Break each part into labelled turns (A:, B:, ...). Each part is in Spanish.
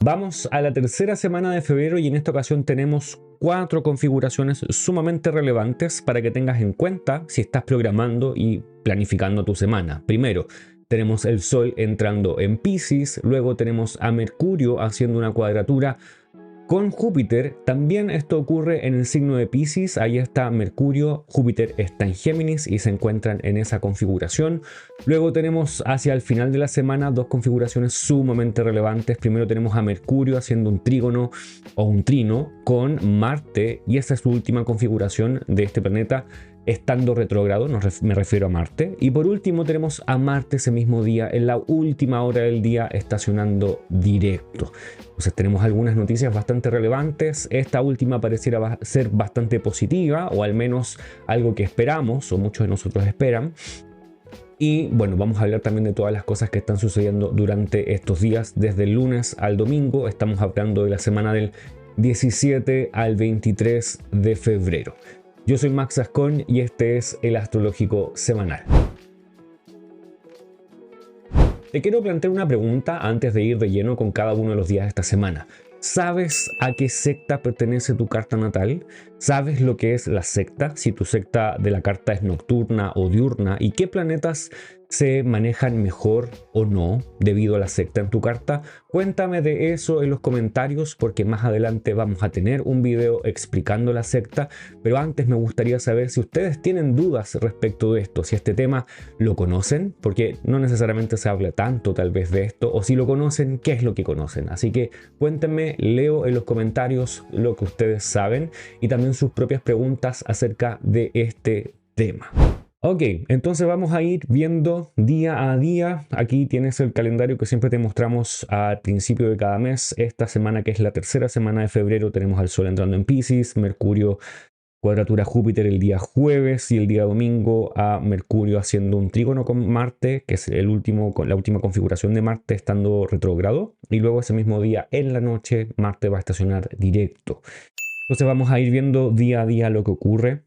A: Vamos a la tercera semana de febrero y en esta ocasión tenemos 4 configuraciones sumamente relevantes para que tengas en cuenta si estás programando y planificando tu semana. Primero, tenemos el Sol entrando en Piscis, luego tenemos a Mercurio haciendo una cuadratura con Júpiter. También esto ocurre en el signo de Piscis, ahí está Mercurio, Júpiter está en Géminis y se encuentran en esa configuración. Luego tenemos hacia el final de la semana 2 configuraciones sumamente relevantes. Primero tenemos a Mercurio haciendo un trígono o un trino con Marte y esa es su última configuración de este planeta estando retrógrado, me refiero a Marte. Y por último tenemos a Marte ese mismo día, en la última hora del día, estacionando directo. Entonces tenemos algunas noticias bastante relevantes. Esta última pareciera ser bastante positiva, o al menos algo que esperamos, o muchos de nosotros esperan. Y bueno, vamos a hablar también de todas las cosas que están sucediendo durante estos días, desde el lunes al domingo. Estamos hablando de la semana del 17 al 23 de febrero. Yo soy Max Ascón y este es el Astrológico Semanal. Te quiero plantear una pregunta antes de ir de lleno con cada uno de los días de esta semana. ¿Sabes a qué secta pertenece tu carta natal? ¿Sabes lo que es la secta? Si tu secta de la carta es nocturna o diurna y qué planetas se manejan mejor o no debido a la secta en tu carta. Cuéntame de eso en los comentarios porque más adelante vamos a tener un video explicando la secta, pero antes me gustaría saber si ustedes tienen dudas respecto de esto, si este tema lo conocen, porque no necesariamente se habla tanto tal vez de esto, o si lo conocen, ¿qué es lo que conocen? Así que cuéntenme, leo en los comentarios lo que ustedes saben y también sus propias preguntas acerca de este tema. Ok, entonces vamos a ir viendo día a día. Aquí tienes el calendario que siempre te mostramos al principio de cada mes. Esta semana, que es la tercera semana de febrero, tenemos al Sol entrando en Piscis, Mercurio cuadratura Júpiter el día jueves y el día domingo a Mercurio haciendo un trígono con Marte, que es la última configuración de Marte estando retrógrado. Y luego ese mismo día en la noche Marte va a estacionar directo. Entonces vamos a ir viendo día a día lo que ocurre.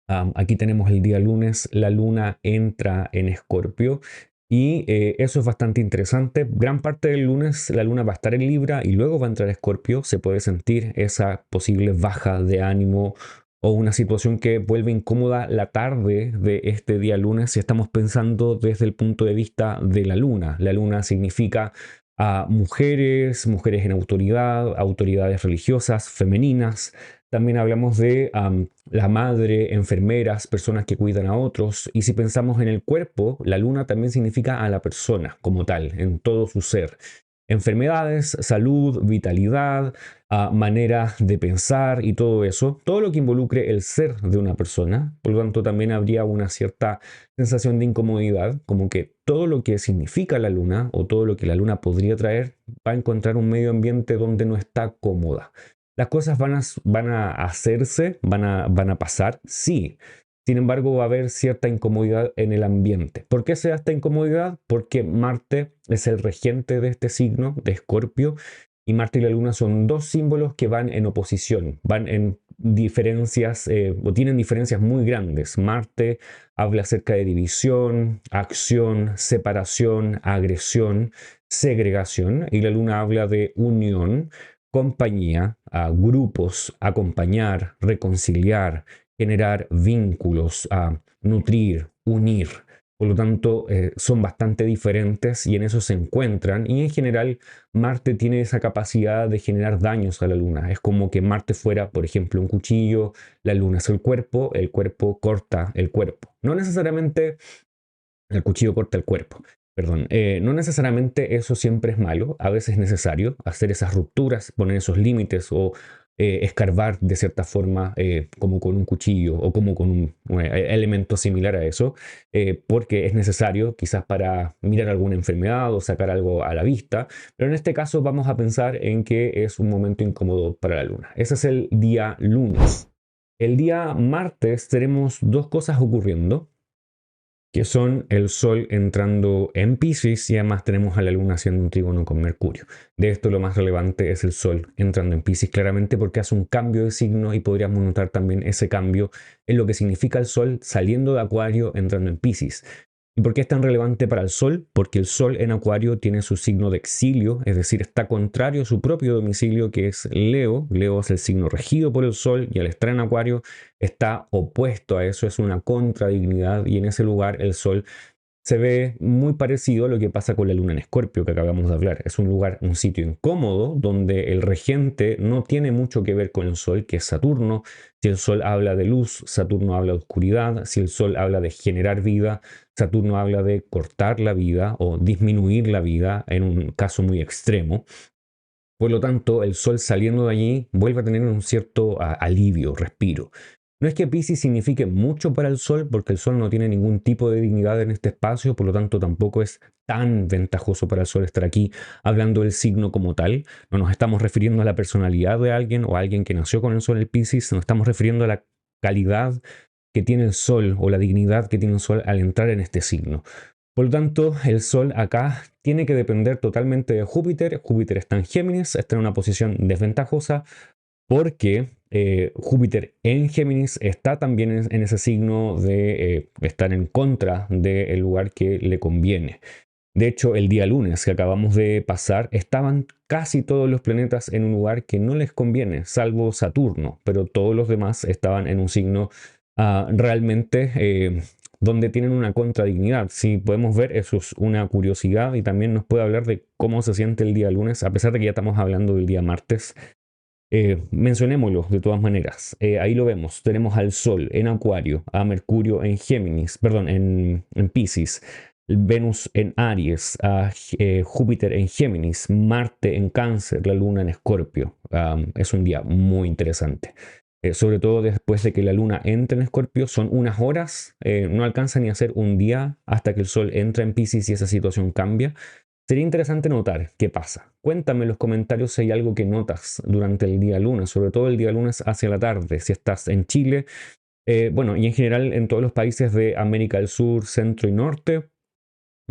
A: Aquí tenemos el día lunes, la luna entra en Escorpio y eso es bastante interesante. Gran parte del lunes la luna va a estar en Libra y luego va a entrar a Escorpio. Se puede sentir esa posible baja de ánimo o una situación que vuelve incómoda la tarde de este día lunes si estamos pensando desde el punto de vista de la luna. La luna significa a mujeres en autoridad, autoridades religiosas, femeninas. También hablamos de la madre, enfermeras, personas que cuidan a otros. Y si pensamos en el cuerpo, la luna también significa a la persona como tal, en todo su ser. Enfermedades, salud, vitalidad, manera de pensar y todo eso. Todo lo que involucre el ser de una persona. Por lo tanto, también habría una cierta sensación de incomodidad, como que todo lo que significa la luna o todo lo que la luna podría traer va a encontrar un medio ambiente donde no está cómoda. Las cosas van a hacerse, van a pasar, sí. Sin embargo, va a haber cierta incomodidad en el ambiente. ¿Por qué se da esta incomodidad? Porque Marte es el regente de este signo, de Escorpio, y Marte y la Luna son dos símbolos que van en oposición, van en diferencias, o tienen diferencias muy grandes. Marte habla acerca de división, acción, separación, agresión, segregación, y la Luna habla de unión, compañía, a grupos, acompañar, reconciliar, generar vínculos, a nutrir, unir. Por lo tanto, son bastante diferentes y en eso se encuentran. Y en general, Marte tiene esa capacidad de generar daños a la Luna. Es como que Marte fuera, por ejemplo, un cuchillo, la Luna es el cuerpo corta el cuerpo. No necesariamente el cuchillo corta el cuerpo. Perdón, no necesariamente eso siempre es malo, a veces es necesario hacer esas rupturas, poner esos límites o escarbar de cierta forma como con un cuchillo o como con un elemento similar a eso, porque es necesario quizás para mirar alguna enfermedad o sacar algo a la vista, pero en este caso vamos a pensar en que es un momento incómodo para la luna. Ese es el día lunes. El día martes tenemos dos cosas ocurriendo, que son el Sol entrando en Piscis y además tenemos a la Luna haciendo un trígono con Mercurio. De esto lo más relevante es el Sol entrando en Piscis claramente porque hace un cambio de signo y podríamos notar también ese cambio en lo que significa el Sol saliendo de Acuario entrando en Piscis. ¿Y por qué es tan relevante para el Sol? Porque el Sol en Acuario tiene su signo de exilio, es decir, está contrario a su propio domicilio, que es Leo. Leo es el signo regido por el Sol y al estar en Acuario está opuesto a eso, es una contradignidad y en ese lugar el Sol se ve muy parecido a lo que pasa con la luna en Escorpio que acabamos de hablar. Es un lugar, un sitio incómodo donde el regente no tiene mucho que ver con el Sol, que es Saturno. Si el Sol habla de luz, Saturno habla de oscuridad. Si el Sol habla de generar vida, Saturno habla de cortar la vida o disminuir la vida en un caso muy extremo. Por lo tanto, el Sol saliendo de allí vuelve a tener un cierto alivio, respiro. No es que Piscis signifique mucho para el Sol, porque el Sol no tiene ningún tipo de dignidad en este espacio, por lo tanto tampoco es tan ventajoso para el Sol estar aquí hablando del signo como tal. No nos estamos refiriendo a la personalidad de alguien o a alguien que nació con el Sol en el Piscis, nos estamos refiriendo a la calidad que tiene el Sol o la dignidad que tiene el Sol al entrar en este signo. Por lo tanto, el Sol acá tiene que depender totalmente de Júpiter. Júpiter está en Géminis, está en una posición desventajosa porque Júpiter en Géminis está también en ese signo de estar en contra del lugar que le conviene. De hecho, el día lunes que acabamos de pasar, estaban casi todos los planetas en un lugar que no les conviene, salvo Saturno, pero todos los demás estaban en un signo realmente donde tienen una contradignidad. Si podemos ver, eso es una curiosidad y también nos puede hablar de cómo se siente el día lunes, a pesar de que ya estamos hablando del día martes. Mencionémoslo de todas maneras. Ahí lo vemos. Tenemos al Sol en Acuario, a Mercurio en Géminis, perdón, en Piscis, Venus en Aries, a Júpiter en Géminis, Marte en Cáncer, la Luna en Escorpio. Es un día muy interesante. Sobre todo después de que la Luna entre en Escorpio, son unas horas, no alcanza ni a ser un día hasta que el Sol entra en Piscis y esa situación cambia. Sería interesante notar qué pasa. Cuéntame en los comentarios si hay algo que notas durante el día lunes, sobre todo el día lunes hacia la tarde, si estás en Chile, bueno, y en general en todos los países de América del Sur, Centro y Norte.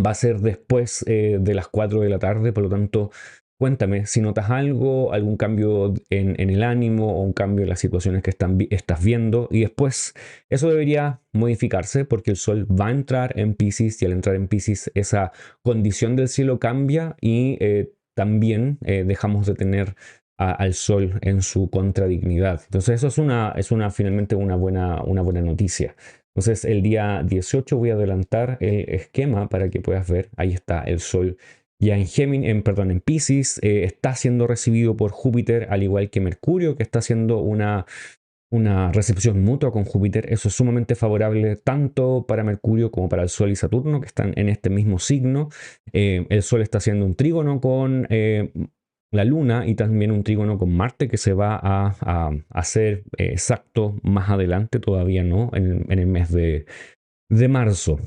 A: Va a ser después de las 4 de la tarde, por lo tanto, cuéntame si notas algo, algún cambio en el ánimo o un cambio en las situaciones que estás viendo. Y después eso debería modificarse porque el Sol va a entrar en Piscis y al entrar en Piscis esa condición del cielo cambia y también dejamos de tener al Sol en su contradignidad. Entonces eso es finalmente una buena noticia. Entonces el día 18 voy a adelantar el esquema para que puedas ver. Ahí está el Sol ya en Géminis, en Piscis, está siendo recibido por Júpiter, al igual que Mercurio, que está haciendo una recepción mutua con Júpiter. Eso es sumamente favorable tanto para Mercurio como para el Sol y Saturno, que están en este mismo signo. El Sol está haciendo un trígono con la Luna y también un trígono con Marte que se va a hacer exacto más adelante, todavía no, en el mes de marzo.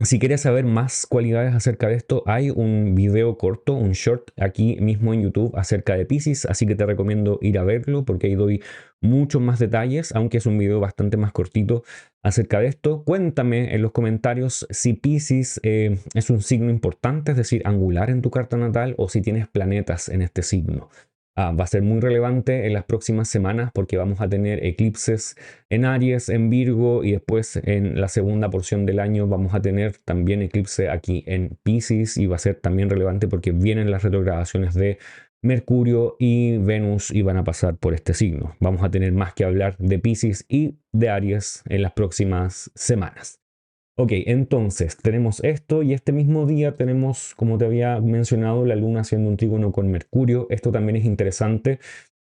A: Si quieres saber más cualidades acerca de esto, hay un video corto, un short aquí mismo en YouTube acerca de Piscis, así que te recomiendo ir a verlo porque ahí doy muchos más detalles, aunque es un video bastante más cortito acerca de esto. Cuéntame en los comentarios si Piscis es un signo importante, es decir, angular en tu carta natal o si tienes planetas en este signo. Va a ser muy relevante en las próximas semanas porque vamos a tener eclipses en Aries, en Virgo y después en la segunda porción del año vamos a tener también eclipse aquí en Piscis y va a ser también relevante porque vienen las retrogradaciones de Mercurio y Venus y van a pasar por este signo. Vamos a tener más que hablar de Piscis y de Aries en las próximas semanas. Ok, entonces tenemos esto y este mismo día tenemos, como te había mencionado, la Luna haciendo un trígono con Mercurio. Esto también es interesante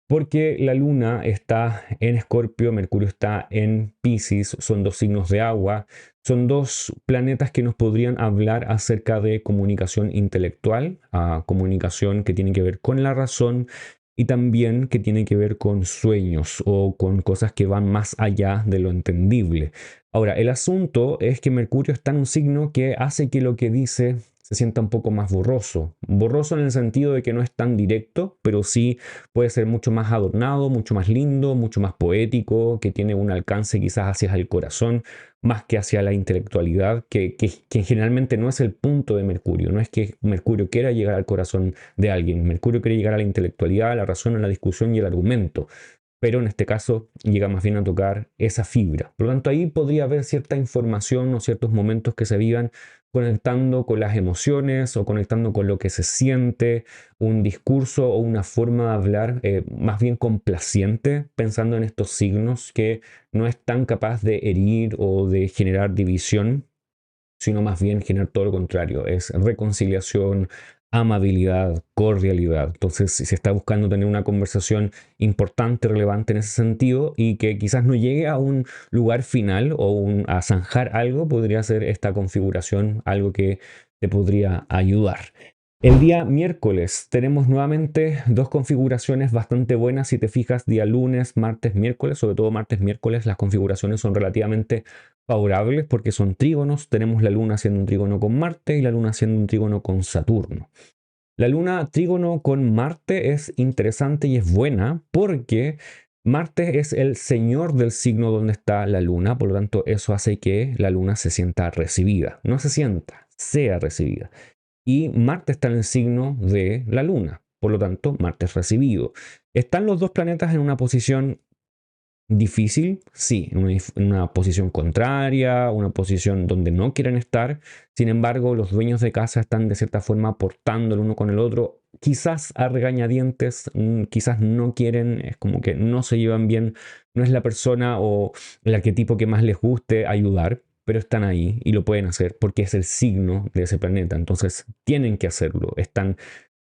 A: porque la Luna está en Escorpio, Mercurio está en Piscis, son dos signos de agua, son dos planetas que nos podrían hablar acerca de comunicación intelectual, comunicación que tiene que ver con la razón y también que tiene que ver con sueños o con cosas que van más allá de lo entendible. Ahora, el asunto es que Mercurio está en un signo que hace que lo que dice se sienta un poco más borroso. Borroso en el sentido de que no es tan directo, pero sí puede ser mucho más adornado, mucho más lindo, mucho más poético, que tiene un alcance quizás hacia el corazón, más que hacia la intelectualidad, que generalmente no es el punto de Mercurio. No es que Mercurio quiera llegar al corazón de alguien. Mercurio quiere llegar a la intelectualidad, a la razón, a la discusión y el argumento. pero en este caso llega más bien a tocar esa fibra. Por lo tanto, ahí podría haber cierta información o ciertos momentos que se vivan conectando con las emociones o conectando con lo que se siente, un discurso o una forma de hablar más bien complaciente, pensando en estos signos que no es tan capaz de herir o de generar división, sino más bien generar todo lo contrario, es reconciliación, amabilidad, cordialidad. Entonces, si se está buscando tener una conversación importante, relevante en ese sentido y que quizás no llegue a un lugar final o a zanjar algo, podría ser esta configuración algo que te podría ayudar. El día miércoles tenemos nuevamente dos configuraciones bastante buenas. Si te fijas, día lunes, martes, miércoles, sobre todo martes, miércoles, las configuraciones son relativamente favorables porque son trígonos. Tenemos la luna haciendo un trígono con Marte y la luna haciendo un trígono con Saturno. La luna trígono con Marte es interesante y es buena porque Marte es el señor del signo donde está la luna, por lo tanto eso hace que la luna se sienta recibida. No se sienta, sea recibida. Y Marte está en el signo de la luna, por lo tanto Marte es recibido. ¿Están los dos planetas en una posición difícil? Sí, en una posición contraria, una posición donde no quieren estar. Sin embargo, los dueños de casa están de cierta forma aportando el uno con el otro, quizás a regañadientes, quizás no quieren, es como que no se llevan bien, no es la persona o el arquetipo que más les guste ayudar, pero están ahí y lo pueden hacer porque es el signo de ese planeta, entonces tienen que hacerlo, están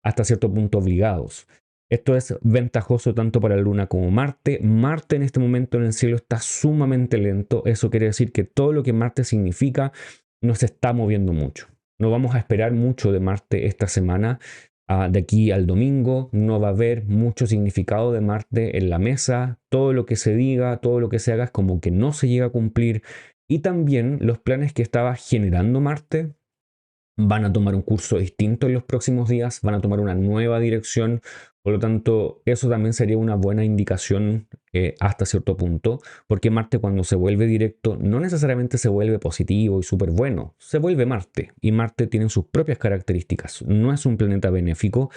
A: hasta cierto punto obligados. Esto es ventajoso tanto para la Luna como Marte. Marte en este momento en el cielo está sumamente lento. Eso quiere decir que todo lo que Marte significa no se está moviendo mucho. No vamos a esperar mucho de Marte esta semana. De aquí al domingo no va a haber mucho significado de Marte en la mesa. Todo lo que se diga, todo lo que se haga es como que no se llega a cumplir. Y también los planes que estaba generando Marte van a tomar un curso distinto en los próximos días, van a tomar una nueva dirección. Por lo tanto, eso también sería una buena indicación hasta cierto punto, porque Marte cuando se vuelve directo no necesariamente se vuelve positivo y súper bueno, se vuelve Marte y Marte tiene sus propias características, no es un planeta benéfico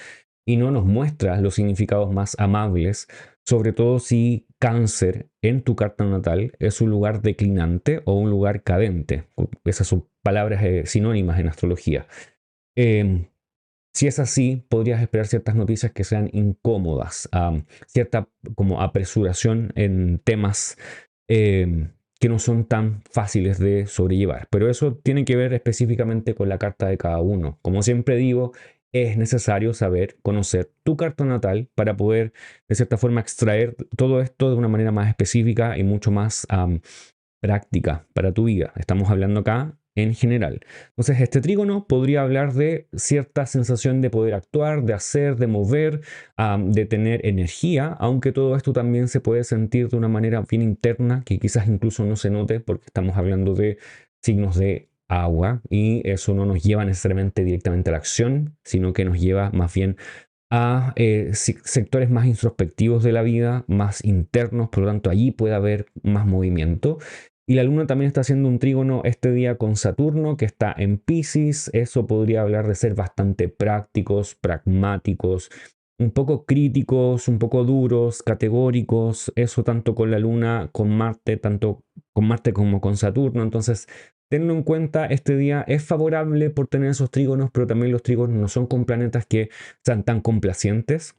A: y no nos muestra los significados más amables, sobre todo si Cáncer en tu carta natal es un lugar declinante o un lugar cadente. Esas son palabras sinónimas en astrología. Eh, si es así, podrías esperar ciertas noticias que sean incómodas, cierta como apresuración en temas que no son tan fáciles de sobrellevar. Pero eso tiene que ver específicamente con la carta de cada uno. Como siempre digo, es necesario saber, conocer tu carta natal para poder, de cierta forma, extraer todo esto de una manera más específica y mucho más práctica para tu vida. Estamos hablando acá en general. Entonces, este trígono podría hablar de cierta sensación de poder actuar, de hacer, de mover, de tener energía, aunque todo esto también se puede sentir de una manera bien interna, que quizás incluso no se note porque estamos hablando de signos de agua y eso no nos lleva necesariamente directamente a la acción, sino que nos lleva más bien a sectores más introspectivos de la vida, más internos, por lo tanto allí puede haber más movimiento. Y la luna también está haciendo un trígono este día con Saturno, que está en Piscis. Eso podría hablar de ser bastante prácticos, pragmáticos, un poco críticos, un poco duros, categóricos. Eso tanto con la luna, con Marte, tanto con Marte como con Saturno. Entonces, tenlo en cuenta, este día es favorable por tener esos trígonos, pero también los trígonos no son con planetas que sean tan complacientes.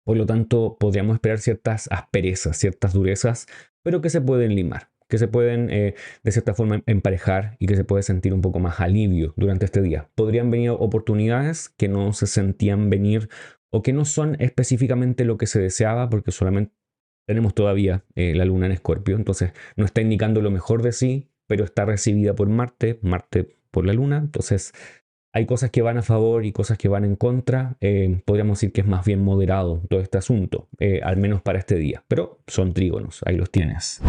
A: Por lo tanto, podríamos esperar ciertas asperezas, ciertas durezas, pero que se pueden limar, que se pueden de cierta forma emparejar y que se puede sentir un poco más alivio durante este día. Podrían venir oportunidades que no se sentían venir o que no son específicamente lo que se deseaba porque solamente tenemos todavía la luna en Escorpio, entonces no está indicando lo mejor de sí, pero está recibida por Marte, Marte por la luna, entonces hay cosas que van a favor y cosas que van en contra. Podríamos decir que es más bien moderado todo este asunto, al menos para este día. Pero son trígonos, ahí los tienes.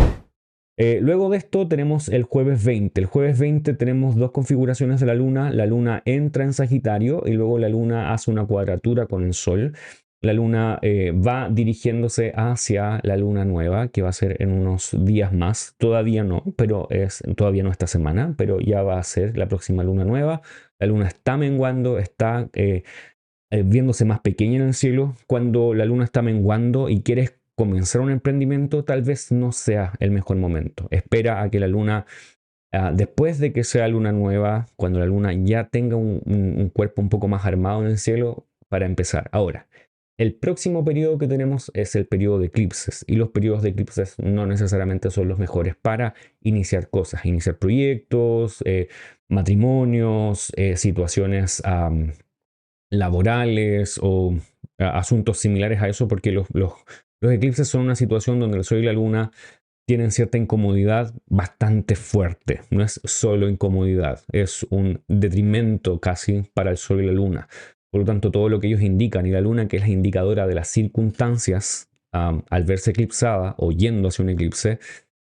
A: Luego de esto tenemos el jueves 20. El jueves 20 tenemos dos configuraciones de la luna. La luna entra en Sagitario y luego la luna hace una cuadratura con el sol. La luna va dirigiéndose hacia la luna nueva, que va a ser en unos días más. Todavía no, pero todavía no esta semana, pero ya va a ser la próxima luna nueva. La luna está menguando, está viéndose más pequeña en el cielo. Cuando la luna está menguando y quieres comenzar un emprendimiento, tal vez no sea el mejor momento. Espera a que la luna, después de que sea luna nueva, cuando la luna ya tenga un cuerpo un poco más armado en el cielo, para empezar. Ahora, el próximo periodo que tenemos es el periodo de eclipses, y los periodos de eclipses no necesariamente son los mejores para iniciar cosas, iniciar proyectos, matrimonios, situaciones laborales o asuntos similares a eso, porque los eclipses son una situación donde el Sol y la Luna tienen cierta incomodidad bastante fuerte. No es solo incomodidad, es un detrimento casi para el Sol y la Luna. Por lo tanto, todo lo que ellos indican, y la Luna, que es la indicadora de las circunstancias, al verse eclipsada o yendo hacia un eclipse,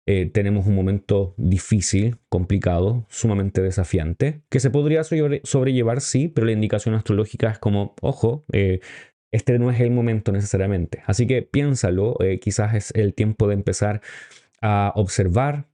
A: tenemos un momento difícil, complicado, sumamente desafiante, que se podría sobrellevar, sí, pero la indicación astrológica es como, ojo, este no es el momento necesariamente. Así que piénsalo, quizás es el tiempo de empezar a observar,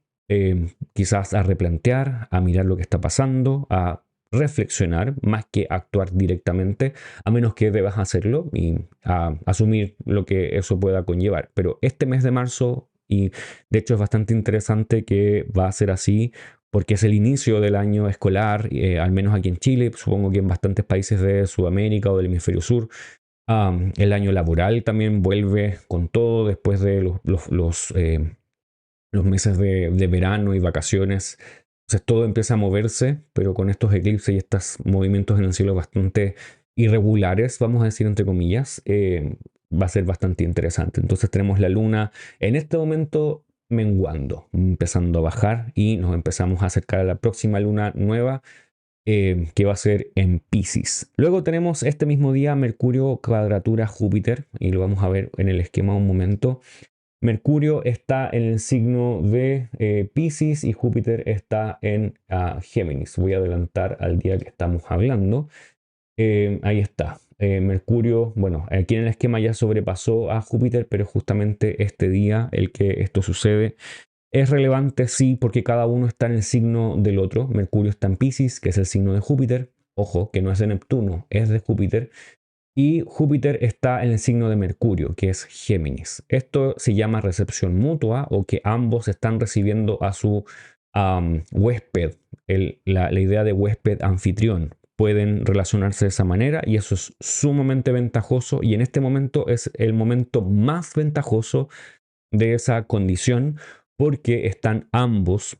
A: quizás a replantear, a mirar lo que está pasando, a reflexionar más que actuar directamente, a menos que debas hacerlo y a asumir lo que eso pueda conllevar. Pero este mes de marzo, y de hecho es bastante interesante que va a ser así, porque es el inicio del año escolar, al menos aquí en Chile, supongo que en bastantes países de Sudamérica o del hemisferio sur. El año laboral también vuelve con todo después de los meses de verano y vacaciones. Entonces todo empieza a moverse, pero con estos eclipses y estos movimientos en el cielo bastante irregulares, vamos a decir entre comillas, va a ser bastante interesante. Entonces tenemos la luna en este momento menguando, empezando a bajar, y nos empezamos a acercar a la próxima luna nueva, que va a ser en Piscis. Luego tenemos este mismo día Mercurio cuadratura Júpiter, y lo vamos a ver en el esquema un momento. Mercurio está en el signo de Piscis y Júpiter está en Géminis. Voy a adelantar al día que estamos hablando. Ahí está. Mercurio, bueno, aquí en el esquema ya sobrepasó a Júpiter, pero justamente este día, el que esto sucede, es relevante, sí, porque cada uno está en el signo del otro. Mercurio está en Piscis, que es el signo de Júpiter. Ojo, que no es de Neptuno, es de Júpiter. Y Júpiter está en el signo de Mercurio, que es Géminis. Esto se llama recepción mutua, o que ambos están recibiendo a su huésped. La idea de huésped anfitrión. Pueden relacionarse de esa manera, y eso es sumamente ventajoso, y en este momento es el momento más ventajoso de esa condición, porque están ambos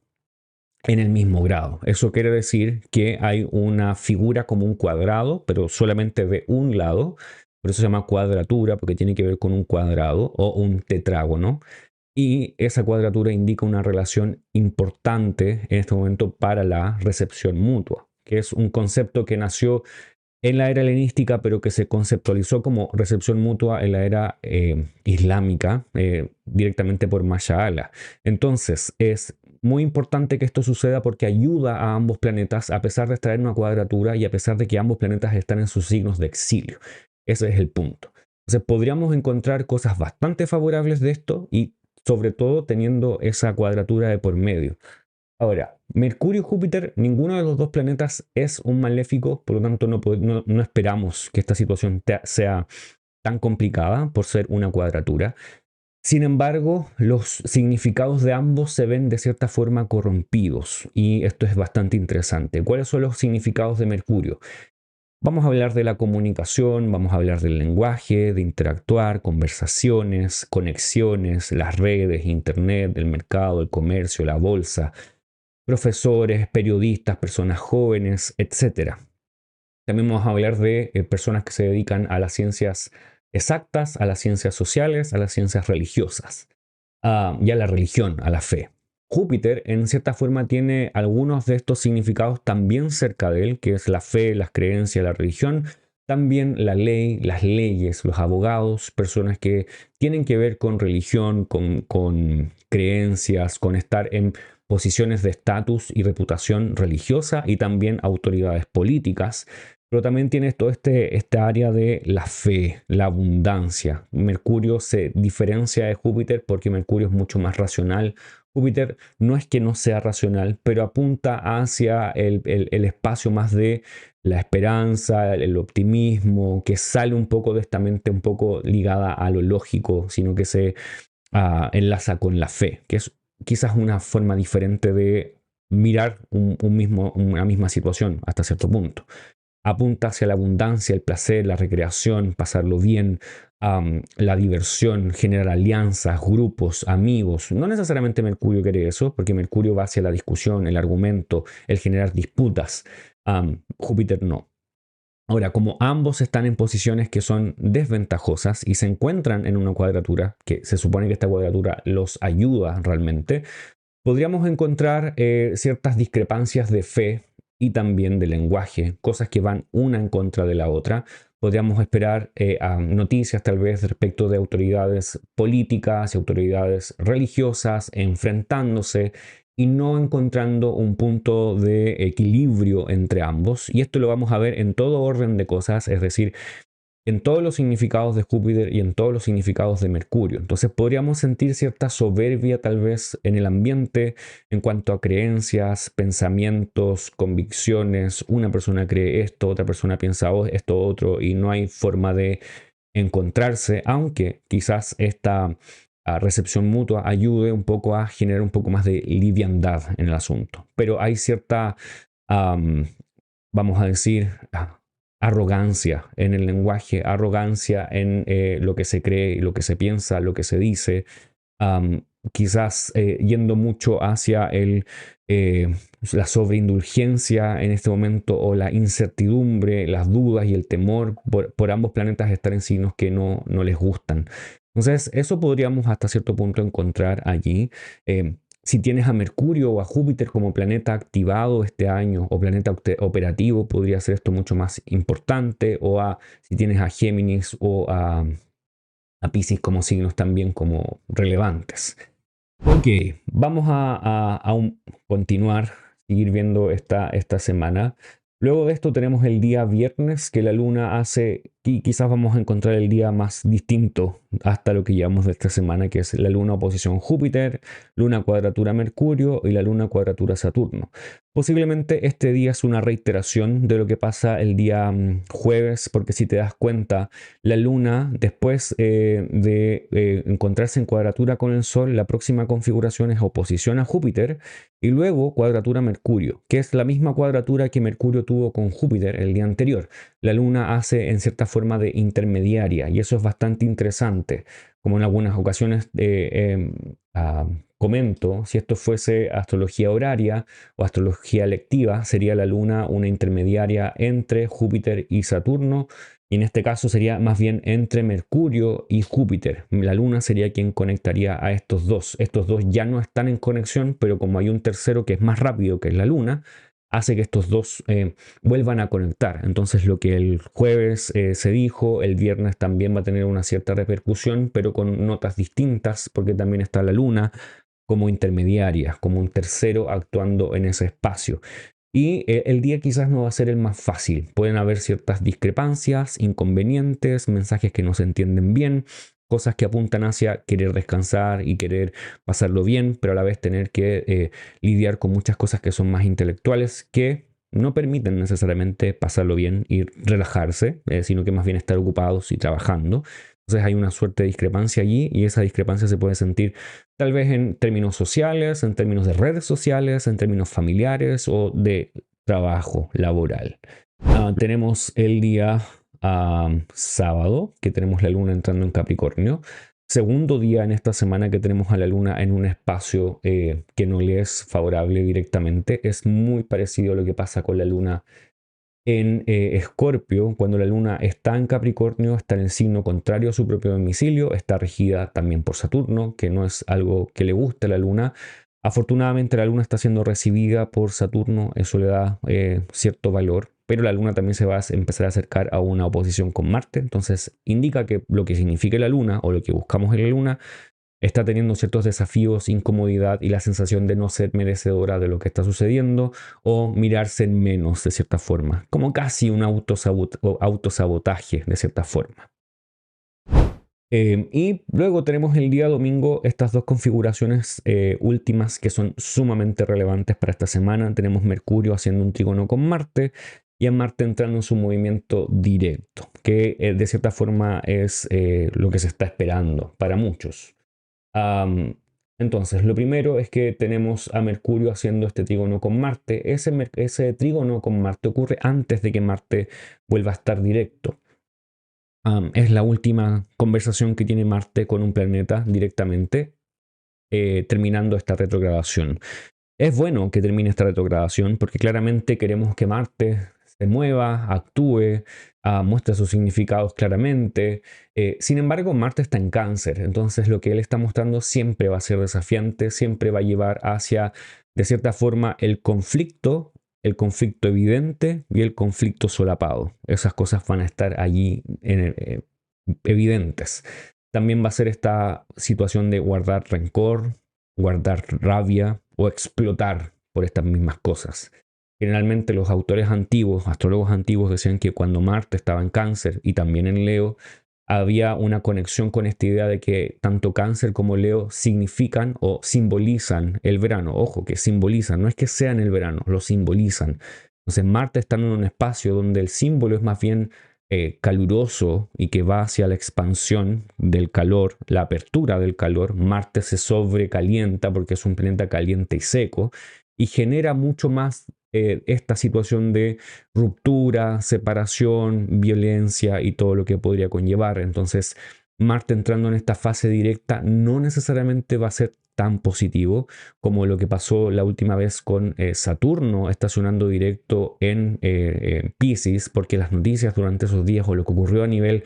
A: en el mismo grado. Eso quiere decir que hay una figura como un cuadrado, pero solamente de un lado. Por eso se llama cuadratura, porque tiene que ver con un cuadrado o un tetrágono. Y esa cuadratura indica una relación importante en este momento para la recepción mutua, que es un concepto que nació en la era helenística, pero que se conceptualizó como recepción mutua en la era islámica, directamente por Mashallah. Entonces, es muy importante que esto suceda porque ayuda a ambos planetas, a pesar de estar en una cuadratura y a pesar de que ambos planetas están en sus signos de exilio. Ese es el punto. Entonces, podríamos encontrar cosas bastante favorables de esto, y sobre todo teniendo esa cuadratura de por medio. Ahora, Mercurio y Júpiter, ninguno de los dos planetas es un maléfico, por lo tanto no esperamos que esta situación sea tan complicada por ser una cuadratura. Sin embargo, los significados de ambos se ven de cierta forma corrompidos, y esto es bastante interesante. ¿Cuáles son los significados de Mercurio? Vamos a hablar de la comunicación, vamos a hablar del lenguaje, de interactuar, conversaciones, conexiones, las redes, internet, el mercado, el comercio, la bolsa, profesores, periodistas, personas jóvenes, etc. También vamos a hablar de personas que se dedican a las ciencias exactas, a las ciencias sociales, a las ciencias religiosas, y a la religión, a la fe. Júpiter, en cierta forma, tiene algunos de estos significados también cerca de él, que es la fe, las creencias, la religión, también la ley, las leyes, los abogados, personas que tienen que ver con religión, con creencias, con estar en posiciones de estatus y reputación religiosa y también autoridades políticas. Pero también tienes todo esta área de la fe, la abundancia. Mercurio se diferencia de Júpiter porque Mercurio es mucho más racional. Júpiter no es que no sea racional, pero apunta hacia el espacio más de la esperanza, el optimismo, que sale un poco de esta mente un poco ligada a lo lógico, sino que se enlaza con la fe, que es quizás una forma diferente de mirar una misma situación hasta cierto punto. Apunta hacia la abundancia, el placer, la recreación, pasarlo bien, la diversión, generar alianzas, grupos, amigos. No necesariamente Mercurio quiere eso, porque Mercurio va hacia la discusión, el argumento, el generar disputas. Júpiter no. Ahora, como ambos están en posiciones que son desventajosas y se encuentran en una cuadratura, que se supone que esta cuadratura los ayuda realmente, podríamos encontrar ciertas discrepancias de fe y también de lenguaje, cosas que van una en contra de la otra. Podríamos esperar noticias tal vez respecto de autoridades políticas y autoridades religiosas enfrentándose y no encontrando un punto de equilibrio entre ambos. Y esto lo vamos a ver en todo orden de cosas, es decir, en todos los significados de Júpiter y en todos los significados de Mercurio. Entonces podríamos sentir cierta soberbia tal vez en el ambiente en cuanto a creencias, pensamientos, convicciones. Una persona cree esto, otra persona piensa esto otro y no hay forma de encontrarse, aunque quizás esta recepción mutua ayude un poco a generar un poco más de liviandad en el asunto. Pero hay cierta, vamos a decir, arrogancia en el lenguaje, arrogancia en lo que se cree, lo que se piensa, lo que se dice, quizás yendo mucho hacia la sobreindulgencia en este momento o la incertidumbre, las dudas y el temor por ambos planetas estar en signos que no les gustan. Entonces, eso podríamos hasta cierto punto encontrar allí. Si tienes a Mercurio o a Júpiter como planeta activado este año o planeta operativo, podría ser esto mucho más importante. Si tienes a Géminis o a Piscis como signos también como relevantes. Ok, vamos a continuar, seguir viendo esta semana. Luego de esto tenemos el día viernes que la luna hace, y quizás vamos a encontrar el día más distinto hasta lo que llevamos de esta semana, que es la luna oposición Júpiter, luna cuadratura Mercurio y la luna cuadratura Saturno. Posiblemente este día es una reiteración de lo que pasa el día jueves, porque si te das cuenta, la luna después de encontrarse en cuadratura con el Sol, la próxima configuración es oposición a Júpiter y luego cuadratura Mercurio, que es la misma cuadratura que Mercurio tuvo con Júpiter el día anterior. La luna hace en cierta forma de intermediaria y eso es bastante interesante, como en algunas ocasiones comento, si esto fuese astrología horaria o astrología lectiva, sería la luna una intermediaria entre Júpiter y Saturno, y en este caso sería más bien entre Mercurio y Júpiter. La luna sería quien conectaría a estos dos. Estos dos ya no están en conexión, pero como hay un tercero que es más rápido, que es la luna, hace que estos dos vuelvan a conectar. Entonces lo que el jueves se dijo, el viernes también va a tener una cierta repercusión, pero con notas distintas, porque también está la luna como intermediaria, como un tercero actuando en ese espacio. Y el día quizás no va a ser el más fácil. Pueden haber ciertas discrepancias, inconvenientes, mensajes que no se entienden bien, cosas que apuntan hacia querer descansar y querer pasarlo bien, pero a la vez tener que lidiar con muchas cosas que son más intelectuales que no permiten necesariamente pasarlo bien y relajarse, sino que más bien estar ocupados y trabajando. Entonces hay una suerte de discrepancia allí y esa discrepancia se puede sentir tal vez en términos sociales, en términos de redes sociales, en términos familiares o de trabajo laboral. Tenemos el día sábado, que tenemos la luna entrando en Capricornio. Segundo día en esta semana que tenemos a la luna en un espacio que no le es favorable directamente. Es muy parecido a lo que pasa con la luna en Escorpio. Cuando la luna está en Capricornio, está en el signo contrario a su propio domicilio, está regida también por Saturno, que no es algo que le guste a la luna. Afortunadamente la luna está siendo recibida por Saturno, eso le da cierto valor, pero la luna también se va a empezar a acercar a una oposición con Marte, entonces indica que lo que signifique la luna o lo que buscamos en la luna está teniendo ciertos desafíos, incomodidad y la sensación de no ser merecedora de lo que está sucediendo o mirarse en menos de cierta forma, como casi un autosabotaje de cierta forma. Y luego tenemos el día domingo estas dos configuraciones últimas que son sumamente relevantes para esta semana. Tenemos Mercurio haciendo un trígono con Marte y a Marte entrando en su movimiento directo, que de cierta forma es lo que se está esperando para muchos. Entonces, lo primero es que tenemos a Mercurio haciendo este trígono con Marte. Ese trígono con Marte ocurre antes de que Marte vuelva a estar directo. Es la última conversación que tiene Marte con un planeta directamente, terminando esta retrogradación. Es bueno que termine esta retrogradación porque claramente queremos que Marte se mueva, actúe, muestre sus significados claramente. Sin embargo, Marte está en Cáncer, entonces lo que él está mostrando siempre va a ser desafiante, siempre va a llevar hacia, de cierta forma, el conflicto evidente y el conflicto solapado. Esas cosas van a estar allí evidentes. También va a ser esta situación de guardar rencor, guardar rabia o explotar por estas mismas cosas. Generalmente los autores antiguos, astrólogos antiguos, decían que cuando Marte estaba en Cáncer y también en Leo, había una conexión con esta idea de que tanto Cáncer como Leo significan o simbolizan el verano. Ojo, que simbolizan, no es que sean el verano, lo simbolizan. Entonces Marte está en un espacio donde el símbolo es más bien caluroso y que va hacia la expansión del calor, la apertura del calor. Marte se sobrecalienta porque es un planeta caliente y seco y genera mucho más esta situación de ruptura, separación, violencia y todo lo que podría conllevar. Entonces, Marte entrando en esta fase directa no necesariamente va a ser tan positivo como lo que pasó la última vez con Saturno estacionando directo en Piscis, porque las noticias durante esos días o lo que ocurrió a nivel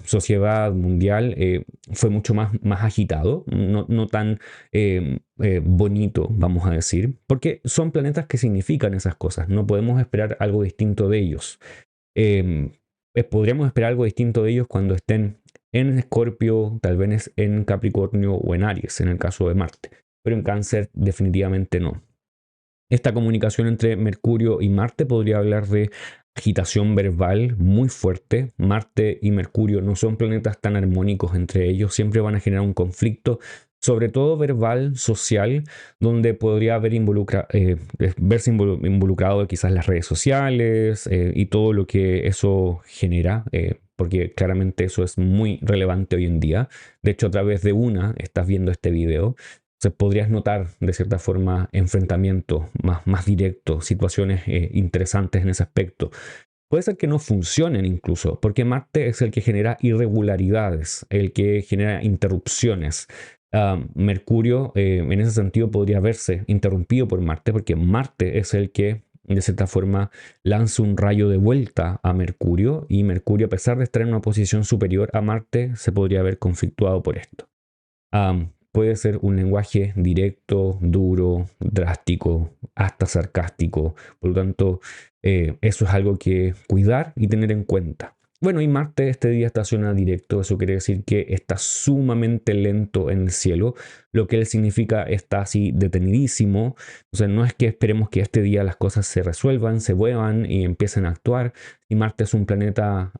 A: sociedad mundial fue mucho más agitado, no tan bonito, vamos a decir, porque son planetas que significan esas cosas, no podemos esperar algo distinto de ellos. Podríamos esperar algo distinto de ellos cuando estén en Escorpio, tal vez en Capricornio o en Aries, en el caso de Marte, pero en Cáncer definitivamente no. Esta comunicación entre Mercurio y Marte podría hablar de agitación verbal muy fuerte. Marte y Mercurio no son planetas tan armónicos entre ellos, siempre van a generar un conflicto, sobre todo verbal, social, donde podría verse involucrado quizás las redes sociales y todo lo que eso genera, porque claramente eso es muy relevante hoy en día. De hecho, a través de una estás viendo este video. Entonces podrías notar de cierta forma enfrentamientos más directos, situaciones interesantes en ese aspecto. Puede ser que no funcionen incluso, porque Marte es el que genera irregularidades, el que genera interrupciones. Mercurio en ese sentido podría verse interrumpido por Marte, porque Marte es el que de cierta forma lanza un rayo de vuelta a Mercurio y Mercurio, a pesar de estar en una posición superior a Marte, se podría haber conflictuado por esto. Puede ser un lenguaje directo, duro, drástico, hasta sarcástico. Por lo tanto, eso es algo que cuidar y tener en cuenta. Bueno, y Marte este día estaciona directo, eso quiere decir que está sumamente lento en el cielo, lo que él significa está así detenidísimo. O sea, no es que esperemos que este día las cosas se resuelvan, se muevan y empiecen a actuar. Y Marte es un planeta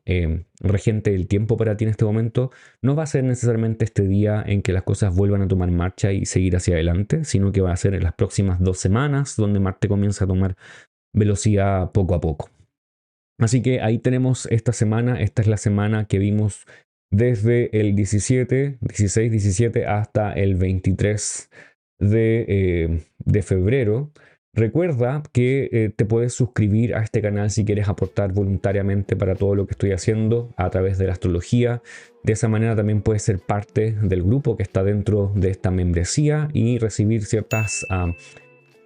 A: regente del tiempo para ti en este momento, no va a ser necesariamente este día en que las cosas vuelvan a tomar marcha y seguir hacia adelante, sino que va a ser en las próximas 2 semanas donde Marte comienza a tomar velocidad poco a poco. Así que ahí tenemos esta semana. Esta es la semana que vimos desde el 16, 17 hasta el 23 de febrero. Recuerda que te puedes suscribir a este canal si quieres aportar voluntariamente para todo lo que estoy haciendo a través de la astrología. De esa manera también puedes ser parte del grupo que está dentro de esta membresía y recibir ciertas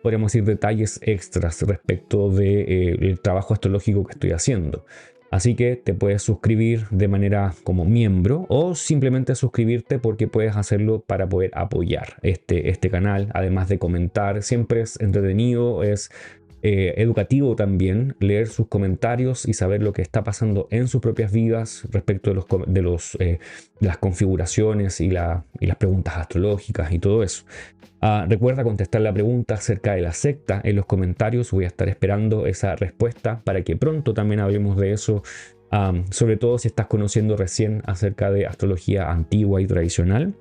A: podríamos decir, detalles extras respecto del trabajo astrológico que estoy haciendo. Así que te puedes suscribir de manera como miembro o simplemente suscribirte porque puedes hacerlo para poder apoyar este canal, además de comentar. Siempre es entretenido, es educativo también leer sus comentarios y saber lo que está pasando en sus propias vidas respecto de las configuraciones y las preguntas astrológicas y todo eso. Recuerda contestar la pregunta acerca de la secta en los comentarios. Voy a estar esperando esa respuesta para que pronto también hablemos de eso, sobre todo si estás conociendo recién acerca de astrología antigua y tradicional.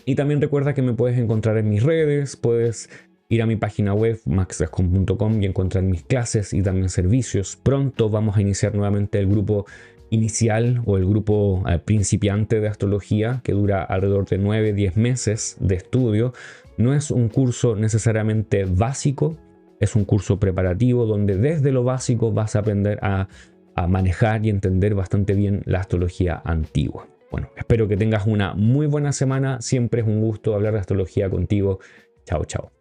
A: Y también recuerda que me puedes encontrar en mis redes, puedes ir a mi página web maxgascon.com y encontrar mis clases y también servicios. Pronto vamos a iniciar nuevamente el grupo inicial o el grupo principiante de astrología, que dura alrededor de 9-10 meses de estudio. No es un curso necesariamente básico, es un curso preparativo donde desde lo básico vas a aprender a manejar y entender bastante bien la astrología antigua. Bueno, espero que tengas una muy buena semana. Siempre es un gusto hablar de astrología contigo. Chao, chao.